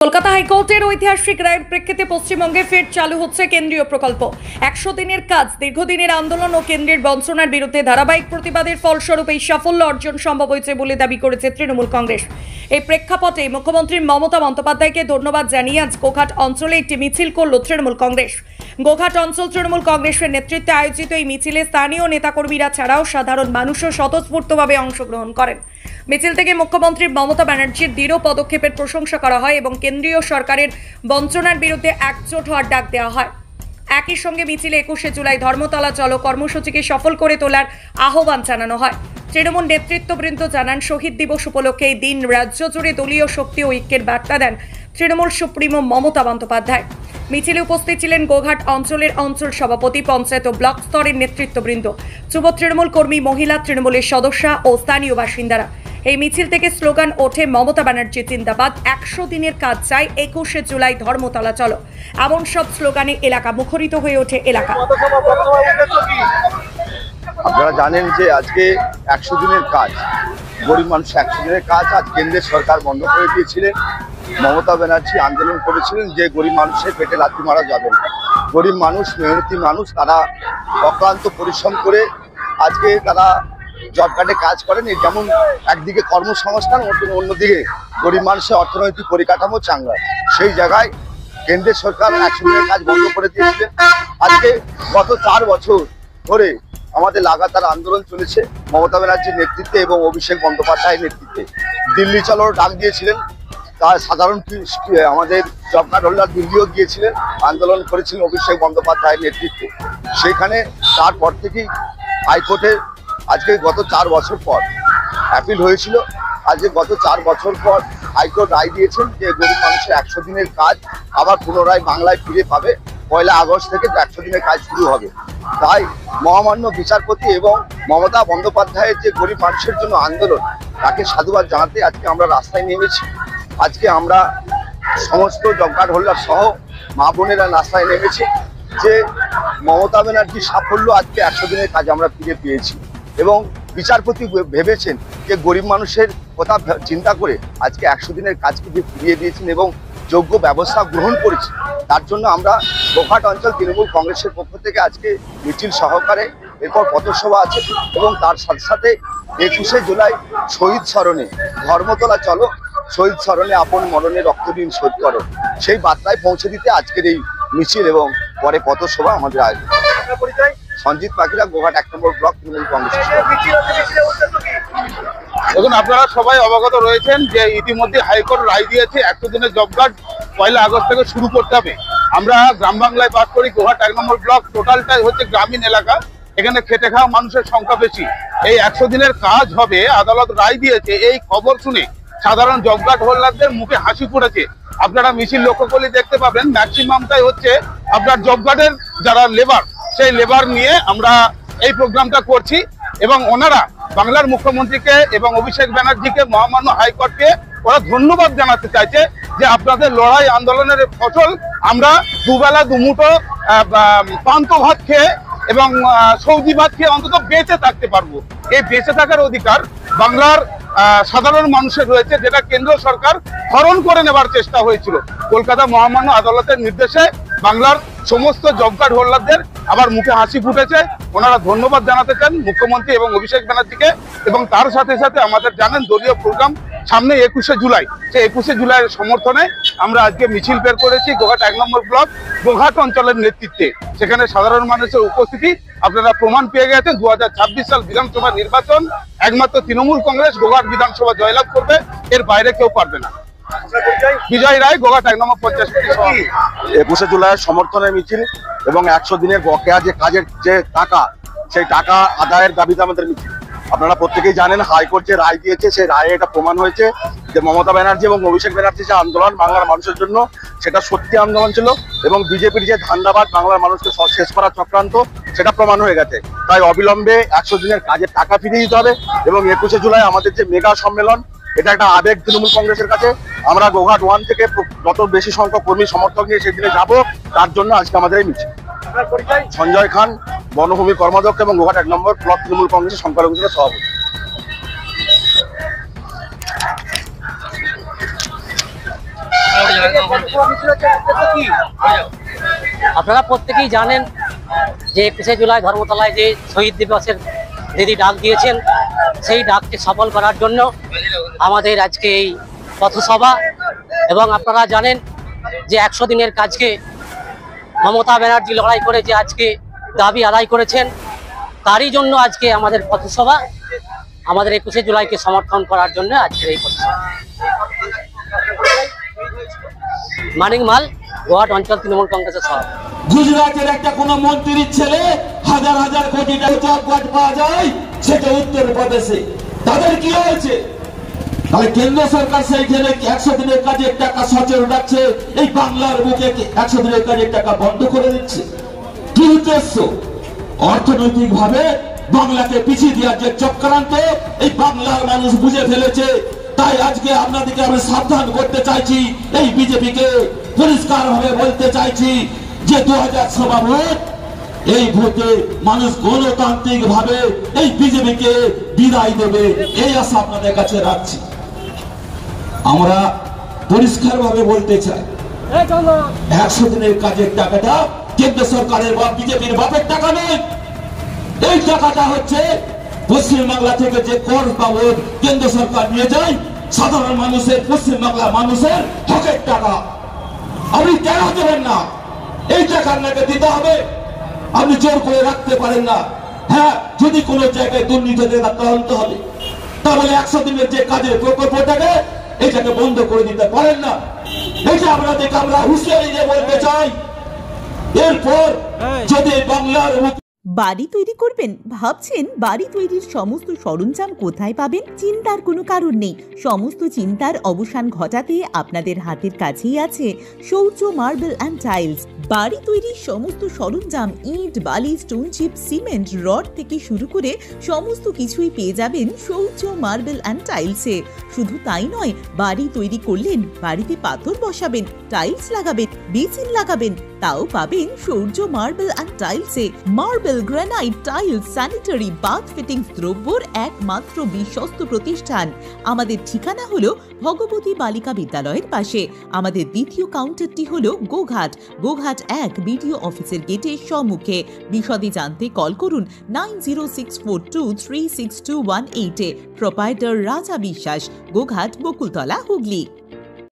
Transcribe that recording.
কলকাতা হাইকোর্টের ঐতিহাসিক রায়ের প্রেক্ষিতে পশ্চিমবঙ্গে ফের চালু হচ্ছে কেন্দ্রীয় প্রকল্প 100 দিনের কাজ। দীর্ঘদিনের আন্দোলন ও কেন্দ্রের বঞ্চনার বিরুদ্ধে ধারাবাহিক প্রতিবাদের ফলস্বরূপ এই সাফল্য অর্জন সম্ভব হয়েছে বলে দাবি করেছে তৃণমূল কংগ্রেস। এই প্রেক্ষাপটে মুখ্যমন্ত্রী মমতা বন্দ্যোপাধ্যায়কে ধন্যবাদ জানিয়ে আজ গোঘাট অঞ্চলে একটি মিছিল করল তৃণমূল কংগ্রেস। গোঘাট অঞ্চল তৃণমূল কংগ্রেসের নেতৃত্বে আয়োজিত এই মিছিলে স্থানীয় নেতাকর্মীরা ছাড়াও সাধারণ মানুষও স্বতঃস্ফূর্তভাবে অংশগ্রহণ করেন। মিছিল থেকে মুখ্যমন্ত্রী মমতা ব্যানার্জির দৃঢ় পদক্ষেপের প্রশংসা করা হয় এবং কেন্দ্রীয় সরকারের বঞ্চনার বিরুদ্ধে একজোট হওয়ার ডাক দেওয়া হয়। একই সঙ্গে মিছিলে 21শে জুলাই ধর্মতলা চলো কর্মসূচিকে সফল করে তোলার আহ্বান জানানো হয়। তৃণমূল নেতৃত্ববৃন্দ জানান, শহীদ দিবস উপলক্ষে এই দিন রাজ্য জুড়ে দলীয় শক্তি ও ঐক্যের বার্তা দেন তৃণমূল সুপ্রিমো মমতা বন্দ্যোপাধ্যায়। মিছিলে উপস্থিত ছিলেন গোঘাট অঞ্চলের অঞ্চল সভাপতি, পঞ্চায়েত ও ব্লক স্তরের নেতৃত্ববৃন্দ, যুব তৃণমূল কর্মী, মহিলা তৃণমূলের সদস্যা ও স্থানীয় বাসিন্দারা। এই মিছিল থেকে স্লোগান ওঠে, মমতা ব্যানার্জি জিন্দাবাদ, 100 দিনের কাজ চাই, 21শে জুলাই ধর্মতলা চলো। এমন সব স্লোগানে এলাকা মুখরিত হয়ে ওঠে। এলাকা আপনারা জানেন যে আজকে 100 দিনের কাজ, গরিব মানুষ 100 দিনের কাজ আজ কেন্দ্রের সরকার বন্ধ করে দিয়েছিলেন। মমতা ব্যানার্জি আন্দোলন করেছিলেন যে গরিব মানুষের পেটে লাথি মারা যাবে না। গরিব মানুষ, মেহনতি মানুষ, তারা অক্লান্ত পরিশ্রম করে আজকে তারা জব কার্ডে কাজ করেন। যেমন একদিকে কর্মসংস্থান, অন্যদিকে গরিব মানুষের অর্থনৈতিক পরিকাঠামো চাঙ্গা। সেই জায়গায় কেন্দ্রের সরকার 100 দিনের কাজ বন্ধ করে দিয়েছিলেন। আজকে গত 4 বছর ধরে আমাদের লাগাতার আন্দোলন চলেছে মমতা ব্যানার্জির নেতৃত্বে এবং অভিষেক বন্দ্যোপাধ্যায়ের নেতৃত্বে। দিল্লি চলোর ডাক দিয়েছিলেন, তার সাধারণ আমাদের জব কার্ড হোল্ডার দিল্লিও গিয়েছিলেন, আন্দোলন করেছিলেন অভিষেক বন্দ্যোপাধ্যায়ের নেতৃত্বে। সেখানে তারপর থেকেই হাইকোর্টে আজকে গত 4 বছর পর অ্যাপিল হয়েছিল। আজকে গত 4 বছর পর হাইকোর্ট রায় দিয়েছেন যে গরিব মানুষের 100 দিনের কাজ আবার পুনরায় বাংলায় ফিরে পাবে। 1 আগস্ট থেকে 100 দিনের কাজ শুরু হবে। তাই মহামান্য বিচারপতি এবং মমতা বন্দ্যোপাধ্যায়ের যে গরিব মানুষের জন্য আন্দোলন, তাকে সাধুবাদ জানাতে আজকে আমরা রাস্তায় নেমেছি। আজকে আমরা সমস্ত জব কার্ড হোল্ডার সহ মা বোনেরা রাস্তায় নেমেছি যে মমতা ব্যানার্জির সাফল্য আজকে 100 দিনের কাজ আমরা ফিরে পেয়েছি। এবং বিচারপতি ভেবেছেন যে গরিব মানুষের কথা চিন্তা করে আজকে 100 দিনের কাজকে ফিরিয়ে দিয়েছেন এবং যোগ্য ব্যবস্থা গ্রহণ করেছি। তার জন্য আমরা গোঘাট অঞ্চল তৃণমূল কংগ্রেসের পক্ষ থেকে আজকে মিছিল সহকারে, এরপর পথসভা আছে এবং তার সাথে সাথে 21শে জুলাই শহীদ স্মরণে ধর্মতলা চলো, শহীদ স্মরণে আপন মরণে রক্তঋণ শোধ করো, সেই বার্তায় পৌঁছে দিতে আজকের এই মিছিল এবং পরে পথসভা আমাদের আয়োজন। সঞ্জিত পাখিরা, গোঘাট 1 নম্বর ব্লক তৃণমূল কংগ্রেস। দেখুন, আপনারা সবাই অবগত রয়েছেন যে ইতিমধ্যে হাইকোর্ট রায় দিয়েছে 100 দিনের জব কার্ড 1 আগস্ট থেকে শুরু করতে হবে। আমরা গ্রাম বাংলায় বাস করি, গোঘাট 1 নম্বর ব্লক টোটালটাই হচ্ছে গ্রামীণ এলাকা। এখানে খেটে খাওয়া মানুষের সংখ্যা বেশি। এই 100 দিনের কাজ হবে, আদালত রায় দিয়েছে, এই খবর শুনে সাধারণ জব কার্ড হোল্ডারদের মুখে হাসি পড়েছে। আপনারা মিছিল লক্ষ্য করলে দেখতে পাবেন ম্যাক্সিমামটাই হচ্ছে আপনার জব কার্ডের যারা লেবার, সেই লেবার নিয়ে আমরা এই প্রোগ্রামটা করছি। এবং ওনারা বাংলার মুখ্যমন্ত্রীকে এবং অভিষেক ব্যানার্জিকে, মহামান্য হাইকোর্টকে ওরা ধন্যবাদ জানাতে চাইছে যে আপনাদের লড়াই আন্দোলনের ফসল আমরা দুবেলা দুমুঠো পান্ত ভাত খেয়ে এবং সবজি ভাত খেয়ে অন্তত বেঁচে থাকতে পারবো। এই বেঁচে থাকার অধিকার বাংলার সাধারণ মানুষের রয়েছে, যেটা কেন্দ্র সরকার হরণ করে নেবার চেষ্টা হয়েছিল। কলকাতা মহামান্য আদালতের নির্দেশে বাংলার সমস্ত জব কার্ড হোল্ডারদের আবার মুখে হাসি ফুটেছে। ওনারা ধন্যবাদ জানাতে চান মুখ্যমন্ত্রী এবং অভিষেক ব্যানার্জিকে। এবং তার সাথে সাথে আমাদের জানেন দলীয় প্রোগ্রাম সামনে 21শে জুলাই, সেই 21শে জুলাইয়ের সমর্থনে আমরা আজকে মিছিল বের করেছি গোঘাট 1 নম্বর ব্লক গোঘাট অঞ্চলের নেতৃত্বে। সেখানে সাধারণ মানুষের উপস্থিতি আপনারা প্রমাণ পেয়ে গেছেন। 2026 সাল বিধানসভা নির্বাচন একমাত্র তৃণমূল কংগ্রেস গোঘাট বিধানসভা জয়লাভ করবে, এর বাইরে কেউ পারবে না। বিজয় রায়, গোঘাট 1 নম্বর পঞ্চায়েত। 21শে জুলাইয়ের সমর্থনের মিছিল এবং 100 দিনের বকেয়া যে কাজের যে টাকা, সেই টাকা আদায়ের দাবিতে আমাদের মিছিল। আপনারা প্রত্যেকেই জানেন হাইকোর্ট যে রায় দিয়েছে, সেই রায়ে এটা প্রমাণ হয়েছে যে মমতা ব্যানার্জি এবং অভিষেক ব্যানার্জি যে আন্দোলন বাংলার মানুষের জন্য, সেটা সত্যি আন্দোলন ছিল। এবং বিজেপির যে ধান্দাবাদ বাংলার মানুষকে শেষ করার চক্রান্ত, সেটা প্রমাণ হয়ে গেছে। তাই অবিলম্বে 100 দিনের কাজের টাকা ফিরিয়ে দিতে হবে। এবং 21শে জুলাই আমাদের যে মেগা সম্মেলন, এটা একটা আবেগ তৃণমূল কংগ্রেসের কাছে। আমরা গোঘাট 1 থেকে যত বেশি সংখ্যক কর্মী সমর্থক নিয়ে সেদিনে যাব, তার জন্য আজকে আমাদের এই মিছিল। সঞ্জয় খান, বনভূমি কর্মাধ্যক্ষ এবং গোঘাট 1 নম্বর ব্লক তৃণমূল কংগ্রেসের সংখ্যালঘু সভাপতি। আপনারা প্রত্যেকেই জানেন যে 21শে জুলাই ধর্মতলায় যে শহীদ দিবসের দিদি ডাক দিয়েছেন, সেই ডাককে সফল করার জন্য আমাদের আজকে এই পথসভা। এবং আপনারা জানেন যে 100 দিনের কাজকে মমতা ব্যানার্জি লড়াই করে যে আজকে দাবি আদায় করেছেন, তারই জন্য আজকে আমাদের পথসভা, আমাদের 21শে জুলাইকে সমর্থন করার জন্য আজকের এই পথসভা। মানিক মাল, গোহাট অঞ্চল তৃণমূল কংগ্রেসের সভাপতি। গুজরাটের একটা কোন মন্ত্রীর ছেলে হাজার হাজার কোটি টাকা জব কার্ড পাওয়া যায়, সেটা উত্তরপ্রদেশে। তাদের কি হয়েছে? তাহলে কেন্দ্র সরকার সেইখানে 100 দিনের কাজের টাকা সচল রাখছে, এই বাংলার বুকে 100 দিনের কাজের টাকা বন্ধ করে দিচ্ছে। কি উদ্দেশ্য? অর্থনৈতিক ভাবে বাংলাকে পিছিয়ে দেওয়ার যে চক্রান্ত এই বাংলার মানুষ বুঝে ফেলেছে। তাই আজকে আপনাদেরকে আমি সাবধান করতে চাইছি, এই বিজেপিকে পরিষ্কার ভাবে বলতে চাইছি যে 2000 ভোট, এই ভোটে মানুষ গণতান্ত্রিক ভাবে এই বিজেপিকে বিদায় দেবে, এই আশা আপনাদের কাছে রাখছি। আমরা পরিষ্কার ভাবে বলতে চাই, 100 দিনের কাজের টাকাটা কেন্দ্র সরকারের বা বিজেপির বাপের টাকা নয়। এই টাকাটা হচ্ছে পশ্চিমবাংলা থেকে যে কর বাবদ কেন্দ্র সরকার নিয়ে যায়, সাধারণ মানুষের, পশ্চিমবাংলা মানুষের হকের টাকা। আপনি কেন দেবেন না? এই টাকা আপনাকে দিতে হবে, আপনি জোর করে রাখতে পারেন না। হ্যাঁ, যদি কোনো জায়গায় দুর্নীতি তদন্ত হবে, তাহলে 100 দিনের যে কাজের প্রকল্পটাকে এটাকে বন্ধ করে দিতে পারেন না। এটা আপনাদেরকে আমরা হুঁশিয়ারি দিয়ে বলতে চাই। এরপর যদি বাংলার বাড়ি তৈরি করবেন, ভাবছেন বাড়ি তৈরির সমস্ত সরঞ্জাম কোথায় পাবেন? চিন্তার কোনো কারণ নেই। সমস্ত চিন্তার অবসান ঘটাতে আপনাদের হাতের কাছেই আছে শৌর্য মার্বেল অ্যান্ড টাইলস। বাড়ি তৈরির সমস্ত সরঞ্জাম, ইট, বালি, স্টোন চিপ, সিমেন্ট, রড থেকে শুরু করে সমস্ত কিছুই পেয়ে যাবেন শৌর্য মার্বেল অ্যান্ড টাইলসে। শুধু তাই নয়, বাড়ি তৈরি করলেন, বাড়িতে পাথর বসাবেন, টাইলস লাগাবেন, বেসিন লাগাবেন, তাও পাবেন শৌর্য মার্বেল অ্যান্ড টাইলসে। Marble, granite, tiles, sanitary, bath fittings দ্রব্যর একমাত্র বিশ্বস্ত প্রতিষ্ঠান। আমাদের ঠিকানা হলো ভগবতী বালিকা বিদ্যালয়ের পাশে। আমাদের দ্বিতীয় কাউন্টারটি হলো গোঘাট 1 বিডিও অফিসের গেটের সম্মুখে। বিশদে জানতে কল করুন 9064236218 এ। প্রোপাইটার রাজা বিশ্বাস, গোঘাট, বকুলতলা, হুগলি।